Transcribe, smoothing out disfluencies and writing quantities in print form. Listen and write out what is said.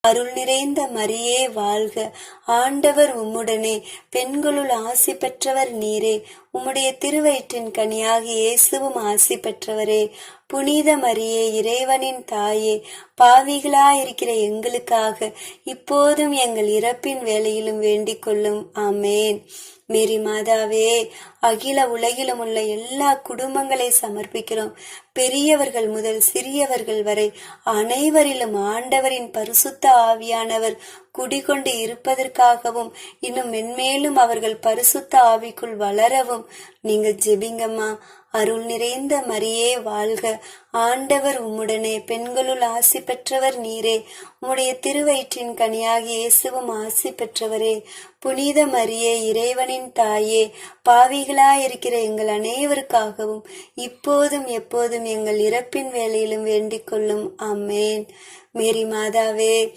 அருள் நிறைந்த மரியே வாழ்க. ஆண்டவர் உம்முடனே, பெண்களுள் ஆசி பெற்றவர் நீரே. உம்முடைய திருவயிற்றின் கனியாகி இயேசுவும் ஆசி பெற்றவரே. புனித மரியே, இறைவனின் தாயே, பாவிகளாயிருக்கிற எங்களுக்காக இப்போதும் எங்கள் இறப்பின் வேளையிலும் வேண்டிக் கொள்ளும். ஆமேன். மேரி மாதாவே, அகில உலகிலும் உள்ள எல்லா குடும்பங்களை சமர்ப்பிக்கிறோம். பெரியவர்கள் முதல் சிறியவர்கள் வரை அனைவரிலும் ஆண்டவரின் பரிசுத்த ஆவியானவர் குடிகொண்டு இருப்பதற்காகவும் இன்னும் மென்மேலும் அவர்கள் பரிசுத்த ஆவிக்குள் வளரவும் நீங்க ஜெபிங்கம்மா. அருள் நிறைந்த மரியே வாழ்க. ஆண்டவர் உம்முடனே, பெண்களுள் ஆசி பெற்றவர் நீரே. உம்முடைய திருவயிற்றின் கனியாகி இயேசுவும் ஆசி பெற்றவரே. புனித மரியே, இறைவனின் தாயே, பாவிகளாயிருக்கிற எங்கள் அனைவருக்காகவும் இப்போதும் எப்போதும் எங்கள் இறப்பின் வேளையிலும் வேண்டிக் கொள்ளும். ஆமேன். மேரி மாதாவே,